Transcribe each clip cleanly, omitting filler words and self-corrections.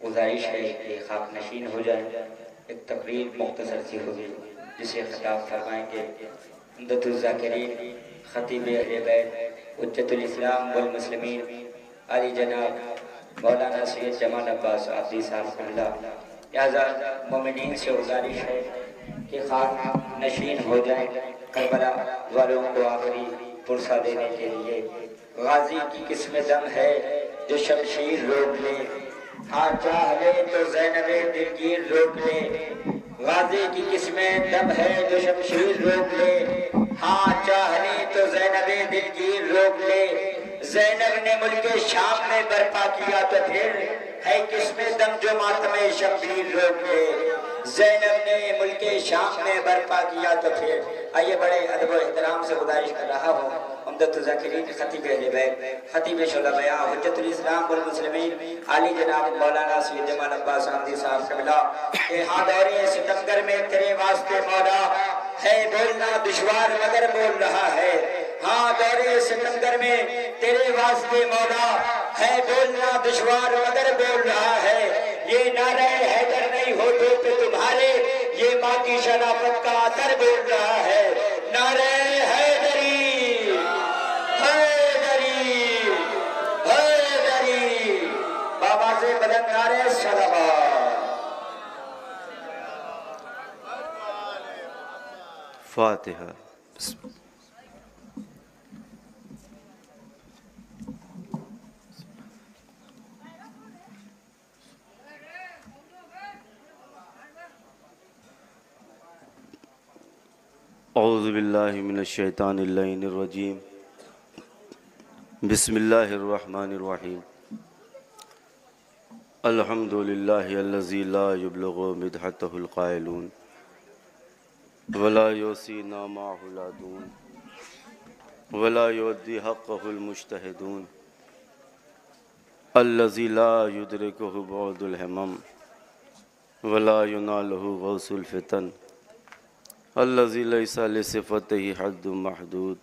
गुजारिश है कि खाक नशीन हो जाए। एक तकरीर मुख्तसर सी होगी जिसे खिताब फरमाएंगे उम्दतुल ज़ाकिरीन खतीब अहले बैत हुज्जतुल इस्लाम वल मुस्लिमीन आली जनाब मौलाना सैयद जमाल अब्बास आबदी साहब क़िबला। लिहाजा मोमिनीन से गुजारिश है कि खाक नशीन हो जाए करबला वालों को आखिरी पुरसा देने के लिए। गाजी की किस्में दम है जो शमशीर रोक ले, हाँ चाह ले तो ज़ैनबे दिलगीर रोक ले। गाजी की किस्में दम है जो शमशीर रोक ले, हाँ चाह ले तो ज़ैनबे दिलगीर रोक ले। ज़ैनब ने मुल्के शाम में बर्पा किया तो फिर है किस्में दम जो मातमे शमशीर रोक ले। ज़ैनब ने मुल्के शाम में बर्पा किया तो फिर। आइए बड़े अदब व एहतराम से गुजारिश कर रहा हूँ उम्दतुल ज़ाकिरीन खतीब अहले बैत खतीब शुअरा बयां हुज्जतुल इस्लाम वल मुस्लिमीन आली जनाब मौलाना सैयद जमाल अब्बास आबदी साहब क़िबला के हाँ दौरे सितमगर में तेरे वास्ते मौला है बोलना दुश्वार मगर बोल रहा है। हाँ दौरे सितमगर में तेरे वास्ते मौला है बोलना दुश्वार मगर बोल रहा है। ये नारे हैदर नहीं होठों पे तुम्हारे, ये माँ की शराफत का असर बोल रहा है। नारे हैदरी हैदरी हैदरी, बाबा से बदन नारे सलावा। फातिहा। औज़ु बिल्लाहि मिनश शैतानिर रजीम। बिस्मिल्लाहिर रहमानिर रहीम। अल्हम्दुलिल्लाहि अल्लज़ी ला युबलगु मिदहतहुल क़ाइलून वला युसीना माहुल अदून वला युद्दी हक़्क़हुल मुज्तहिदून अल्लज़ी ला युदरिकुहु बुअदुल हमम वला युनालुहु गौसुल फितन अल्लज़ी लैसा लिसिफ़तिही हद्दुम महदूद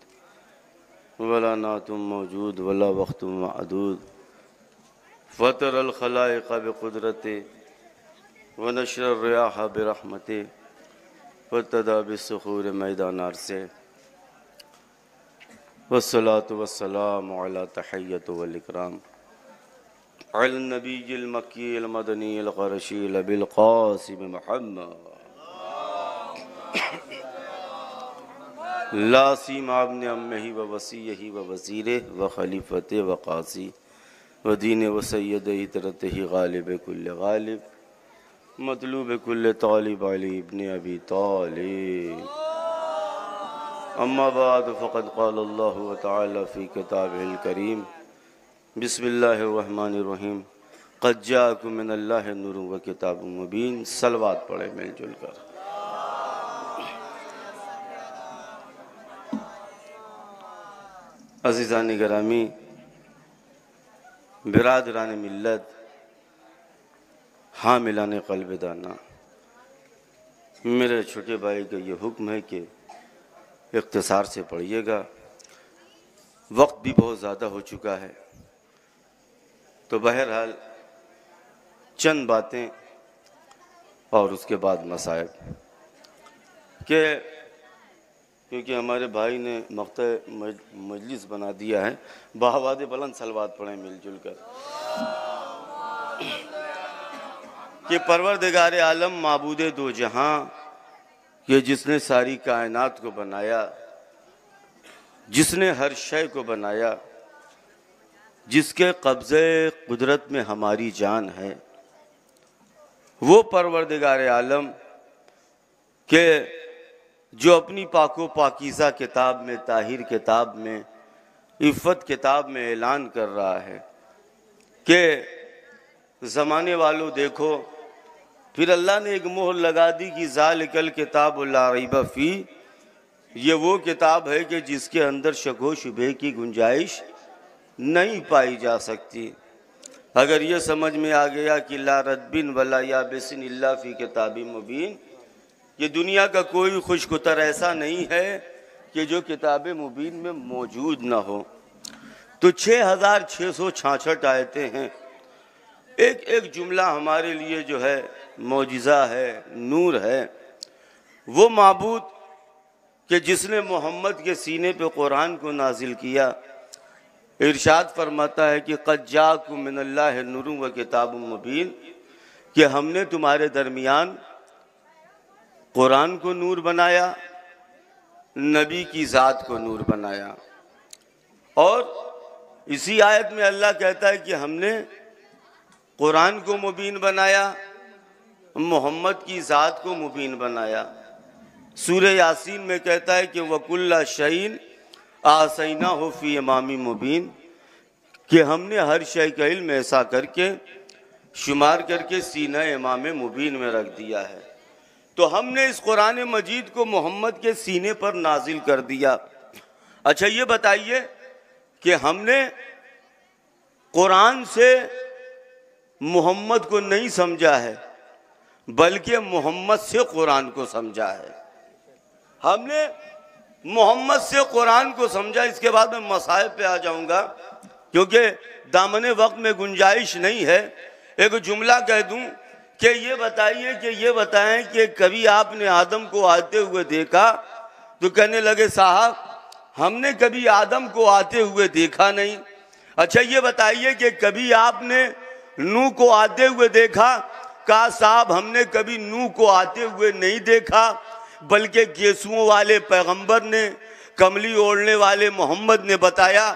वला नातुम मौजूद वला वक़्तुम मअदूद फ़तरल ख़लाइक़ बिक़ुदरतिही व नशर रियाह बिरहमतिही वतदा बिस्सुखूर मैदान अर्से वस्सलातु वस्सलामु अला तहिय्यतु वल इकराम अला नबिय्यिल मक्किय्यिल मदनिय्यिल क़ुरैशिय्यिल अबिल क़ासिम मुहम्मद ला सीमा इब्न अम्मिही व वसीय्यही व वज़ीरिही व ख़लीफ़तिही व क़ासी व दीन व सय्यदिही तरतिही ग़ालिब कुल्ल ग़ालिब मतलूब कुल्ल तालिब अली इब्न अबी तालिब। अम्मा बाद फ़क़द क़ाल अल्लाहु तआला फ़ी किताबिहिल करीम बिस्मिल्लाहिर रहमानिर रहीम क़द जाअकुम मिनल्लाहि नूरुन व किताबुम मुबीन। सलवात पढ़े मिलजुल कर। अज़ीज़ान गिरामी, बिरादरान मिल्लत, हामिलाने क़ल्ब दाना, मेरे छोटे भाई का ये हुक्म है कि इख्तिसार से पढ़िएगा। वक्त भी बहुत ज़्यादा हो चुका है, तो बहरहाल चंद बातें और उसके बाद मसाइब के, क्योंकि हमारे भाई ने मक़ता मजलिस बना दिया है। बहावाद बुलंद सलवात पढ़ें मिलजुल कर कि परवरदिगार आलम माबूद दो जहां कि जिसने सारी कायनात को बनाया, जिसने हर शय को बनाया, जिसके कब्ज़े कुदरत में हमारी जान है, वो परवरदिगार आलम के जो अपनी पाको पाकीज़ा किताब में, ताहिर किताब में, इफ़्फ़त किताब में ऐलान कर रहा है कि ज़माने वालों देखो, फिर अल्लाह ने एक मोहर लगा दी कि ज़ालिकल किताब ला रैब फ़ी, ये वो किताब है कि जिसके अंदर शक व शुबहे की गुंजाइश नहीं पाई जा सकती। अगर ये समझ में आ गया कि ला रद्बिन वला याबिसिन इल्ला फ़ी किताबिम मुबीन, ये दुनिया का कोई खुशकुतर ऐसा नहीं है कि जो किताब मुबीन में मौजूद ना हो। तो 6666 आयतें हैं। एक एक जुमला हमारे लिए जो है मौजिज़ा है, नूर है। वो माबूद कि जिसने मोहम्मद के सीने पे कुरान को नाजिल किया, इरशाद फरमाता है कि क़द जाअकुम मिनल्लाहि नूरुन व किताबुम मुबीन, कि हमने तुम्हारे दरमियान कुरान को नूर बनाया, नबी की ज़ात को नूर बनाया। और इसी आयत में अल्लाह कहता है कि हमने कुरान को मुबीन बनाया, मोहम्मद की ज़ात को मुबीन बनाया। सूरह यासीन में कहता है कि वकुल्ला शैइन आसैनाहु फी इमामी मुबीन, कि हमने हर शय का इल्म ऐसा करके शुमार करके सीना इमाम मुबीन में रख दिया है। तो हमने इस कुरान मजीद को मोहम्मद के सीने पर नाजिल कर दिया। अच्छा ये बताइए कि हमने कुरान से मोहम्मद को नहीं समझा है, बल्कि मोहम्मद से कुरान को समझा है। हमने मोहम्मद से कुरान को समझा। इसके बाद मैं मसाइब पे आ जाऊंगा, क्योंकि दामने वक्त में गुंजाइश नहीं है। एक जुमला कह दूं कि ये बताइए कि ये बताएं कि कभी आपने आदम को आते हुए देखा? तो कहने लगे साहब हमने कभी आदम को आते हुए देखा नहीं। अच्छा ये बताइए कि कभी आपने नूह को आते हुए देखा? कहा साहब हमने कभी नूह को आते हुए नहीं देखा, बल्कि गेसुओं वाले पैगंबर ने, कमली ओढ़ने वाले मोहम्मद ने बताया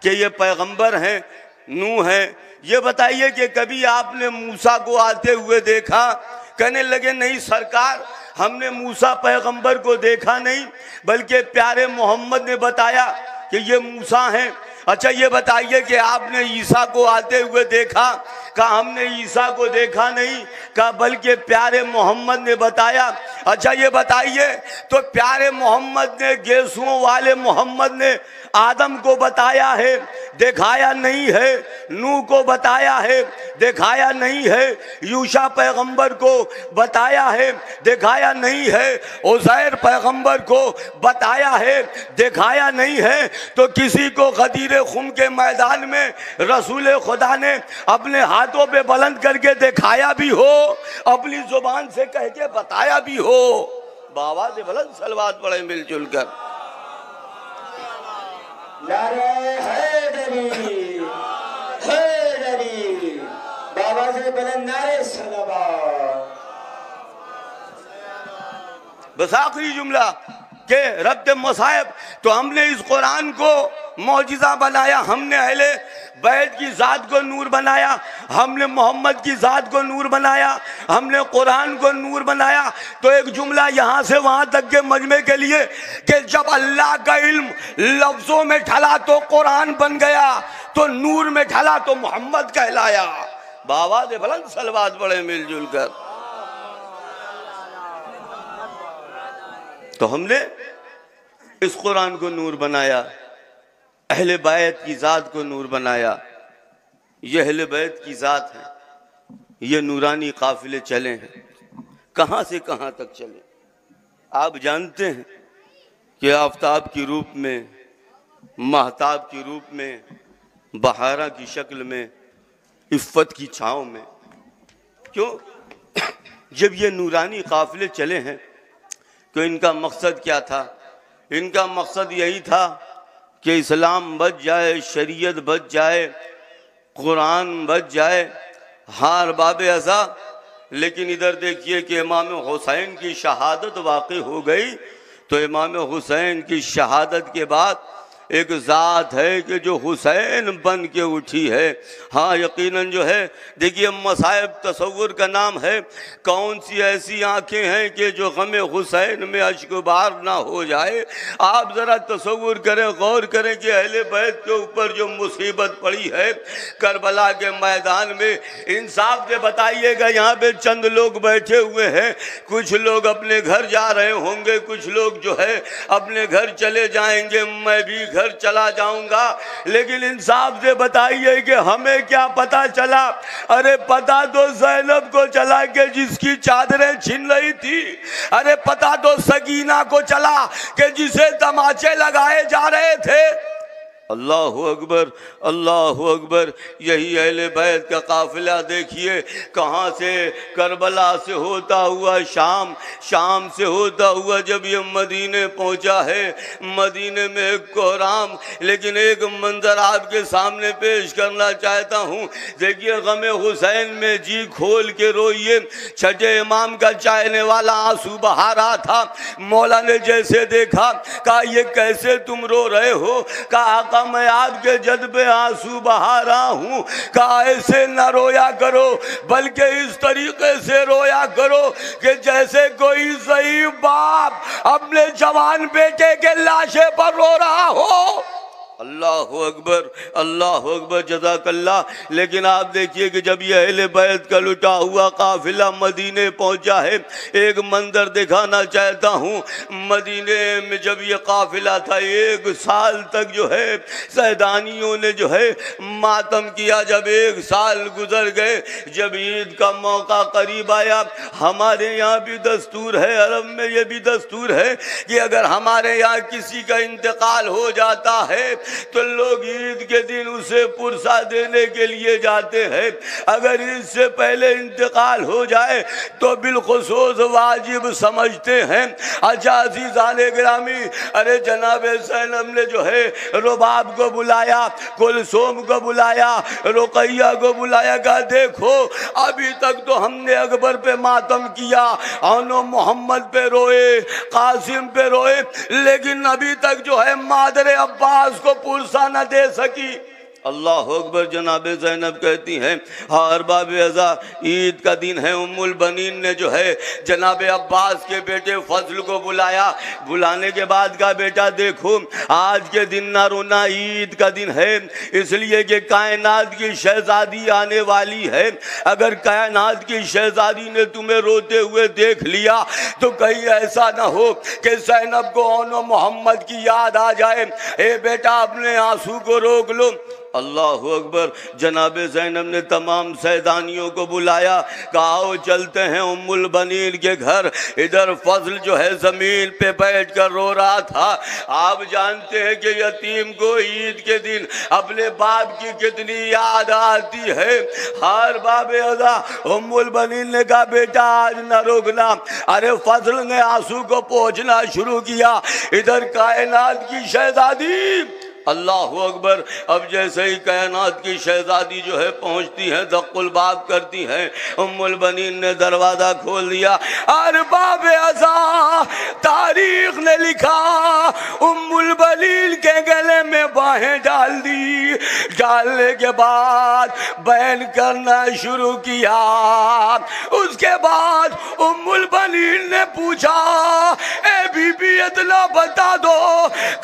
कि ये पैगंबर हैं, नूह हैं। ये बताइए कि कभी आपने मूसा को आते हुए देखा? कहने लगे नहीं सरकार, हमने मूसा पैगंबर को देखा नहीं, बल्कि प्यारे मोहम्मद ने बताया कि ये मूसा हैं। अच्छा ये बताइए कि आपने ईसा को आते हुए देखा? कहा हमने ईसा को देखा नहीं, कहा बल्कि प्यारे मोहम्मद ने बताया। अच्छा ये बताइए, तो प्यारे मोहम्मद ने, गेसुओं वाले मोहम्मद ने आदम को बताया है, दिखाया नहीं है? नूह को बताया है, दिखाया नहीं है? यूशा पैगंबर को बताया है, दिखाया नहीं है? उज़ैर पैगंबर को बताया है, दिखाया नहीं है? तो किसी को गदीर खुम के मैदान में रसूल खुदा ने अपने हाथों पे बुलंद करके दिखाया भी हो, अपनी जुबान से कह के बताया भी हो। बाबा से बुलंद सलवात पढ़े मिलजुल कर। नारे हैदरी, हैदरी, बाबा से बुलंद नारे सलावत। बस आखिरी जुमला के रब्त मसाइब, तो हमने इस कुरान को मौजिज़ा बनाया, हमने अहले बैत की ज़ात को नूर बनाया, हमने मोहम्मद की ज़ात को नूर बनाया, हमने कुरान को नूर बनाया। तो एक जुमला यहाँ से वहाँ तक के मजमे के लिए कि जब अल्लाह का इल्म लफ्ज़ों में ढला तो कुरान बन गया, तो नूर में ढला तो मोहम्मद कहलाया। बाबा दे बुलंद सलवात पढ़े मिलजुल कर। तो हमने इस कुरान को नूर बनाया, अहले बैत की ज़ात को नूर बनाया। ये अहले बैत की ज़ात है, ये नूरानी काफिले चले हैं, कहाँ से कहाँ तक चले। आप जानते हैं कि आफताब की रूप में, महताब की रूप में, बहारा की शक्ल में, इफ़्फ़त की छाँव में। क्यों? जब ये नूरानी काफिले चले हैं तो इनका मकसद क्या था? इनका मकसद यही था कि इस्लाम बच जाए, शरीयत बच जाए, कुरान बच जाए। हाँ अरबाब अज़ा, लेकिन इधर देखिए कि इमाम हुसैन की शहादत वाक़ई हो गई। तो इमाम हुसैन की शहादत के बाद एक ज़ात है कि जो हुसैन बन के उठी है। हाँ यकीनन जो है, देखिए मसाइब तसव्वुर का नाम है। कौन सी ऐसी आंखें हैं कि जो गम हुसैन में अश्कबार ना हो जाए। आप ज़रा तसव्वुर करें, गौर करें कि अहले बैत के ऊपर जो मुसीबत पड़ी है करबला के मैदान में। इंसाफ से बताइएगा, यहाँ पे चंद लोग बैठे हुए हैं, कुछ लोग अपने घर जा रहे होंगे, कुछ लोग जो है अपने घर चले जाएंगे, मैं भी घर चला जाऊंगा। लेकिन इंसाफ से बताइए कि हमें क्या पता चला? अरे पता तो ज़ैनब को चला कि जिसकी चादरें छिन रही थी। अरे पता तो सकीना को चला कि जिसे तमाचे लगाए जा रहे थे। अल्लाहु अकबर, अल्लाहु अकबर। यही अहले बैत का काफिला देखिए कहाँ से, करबला से होता हुआ शाम, शाम से होता हुआ जब ये मदीने पहुँचा है। मदीने में एक कोहराम, लेकिन एक मंजर आपके सामने पेश करना चाहता हूँ। देखिए गमे हुसैन में जी खोल के रोइए। छठे इमाम का चाहने वाला आंसू बहा रहा था। मौला ने जैसे देखा कहा ये कैसे तुम रो रहे हो? कहा आका मैं आपके जज्बे आंसू बहा रहा हूँ। कहा ऐसे न रोया करो, बल्कि इस तरीके से रोया करो कि जैसे कोई सही बाप अपने जवान बेटे के लाशे पर रो रहा हो। अल्लाहु अकबर, अल्लाहु अकबर, जज़ाकल्लाह। लेकिन आप देखिए कि जब ये अहले बैत का लुटा हुआ काफिला मदीने पहुंचा है, एक मंजर दिखाना चाहता हूँ। मदीने में जब ये काफिला था, 1 साल तक जो है सैदानियों ने जो है मातम किया। जब 1 साल गुजर गए, जब ईद का मौका करीब आया, हमारे यहाँ भी दस्तूर है, अरब में ये भी दस्तूर है कि अगर हमारे यहाँ किसी का इंतकाल हो जाता है तो लोग ईद के दिन उसे पुरसा देने के लिए जाते हैं। अगर इससे पहले इंतकाल हो जाए तो बिलखुसूस वाजिब समझते हैं। अच्छा अज़ीज़ाने गिरामी, अरे जनाब ज़ैनब ने जो है रुबाब को बुलाया, कुलसूम को बुलाया, रुकैया को बुलाया। कहा देखो अभी तक तो हमने अकबर पे मातम किया, औनो मोहम्मद पे रोए, कासिम पे रोए, लेकिन अभी तक जो है मादरे अब्बास को पुरसा न दे सकी। अल्लाह अकबर। जनाब ज़ैनब कहती हैं हर बाब अज़ा ईद का दिन है, उम्मुल बनीन ने जो है जनाब अब्बास के बेटे फजल को बुलाया। बुलाने के बाद का बेटा देखो आज के दिन ना रोना, ईद का दिन है, इसलिए कि कायनात की शहजादी आने वाली है। अगर कायनात की शहजादी ने तुम्हें रोते हुए देख लिया तो कहीं ऐसा ना हो कि ज़ैनब को औनो मोहम्मद की याद आ जाए। ए बेटा अपने आंसू को रोक लो। अल्लाह अकबर। जनाब ज़ैनब ने तमाम सैदानियों को बुलाया, कहा चलते हैं उम्मुल बनीन के घर। इधर फजल जो है ज़मीन पे बैठ कर रो रहा था। आप जानते हैं कि यतीम को ईद के दिन अपने बाप की कितनी याद आती है। हर बाब अज़ा उम्मुल बनीन ने कहा बेटा आज न रोकना। अरे फजल ने आंसू को पोंछना शुरू किया। इधर कायनात की शहजादी, अल्लाह अकबर। अब जैसे ही कायनात की शहजादी जो है पहुंचती है, दक्कुल बाब करती है, उम्मुल बनीन ने दरवाज़ा खोल दिया। अरबाब अज़ा तारीख ने लिखा उम्मुल बनीन के गले में बाहें डाल दी। डालने के बाद बयान करना शुरू किया। उसके बाद उम्मुल बनीन ने पूछा ए बीबी इतना बता दो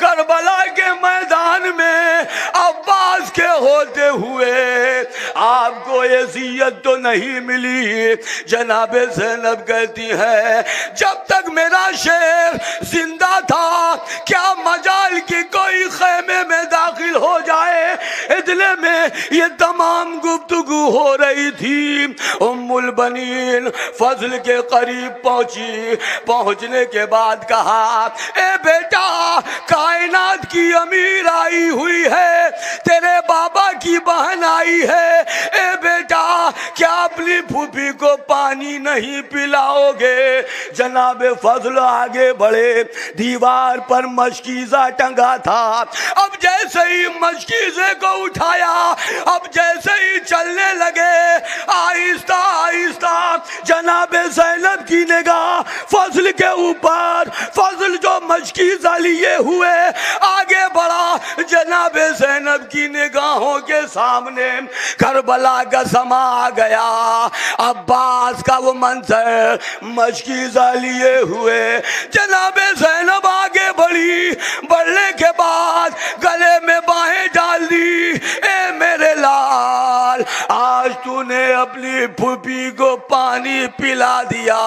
करबला के मैदान में अब्बास के होते हुए आपको हैसियत तो नहीं मिली? जनाब ज़ैनब कहती है जब तक मेरा शेर जिंदा था क्या मजाल की कोई खेमे में दाखिल हो जाए, इतने में ये तमाम गुफ्तगू हो रही थी। उम्मुल बनीन फजल के करीब पहुंची। पहुंचने के बाद कहा ए बेटा कायनात की अमीर आई हुई है, तेरे बाबा की बहन आई है। ए बेटा क्या अपनी फूफी को पानी नहीं पिलाओगे? जनाब फजल आगे बढ़े। दीवार पर मशकीज़ा टंगा था। अब जैसे ही मशकीज़े को उठाया, अब जैसे ही चलने लगे आहिस्ता आहिस्ता जनाब ज़ैनब की निगाह फजल के ऊपर, फजल जो मशकीज़ा लिए हुए आगे बढ़ा। जनाब ज़ैनब की निगाहों के सामने करबला का समा आ गया। अब्बास का वो मंजर मशकीज़ा लिए हुए। जनाब ज़ैनब आगे बढ़ी। बढ़ने के बाद गले में बाहें डाल दी। ए मेरे लाल आज तूने अपनी फूफी को पानी पिला दिया।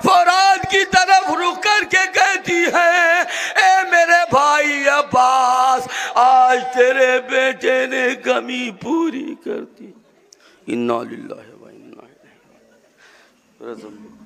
फौराद की तरफ रुक करके कहती है ए मेरे भाई अब्बास आज तेरे बेटे ने कमी पूरी कर दी। इन्ना लिल्लाहि व इन्ना इलैहि राजिऊन।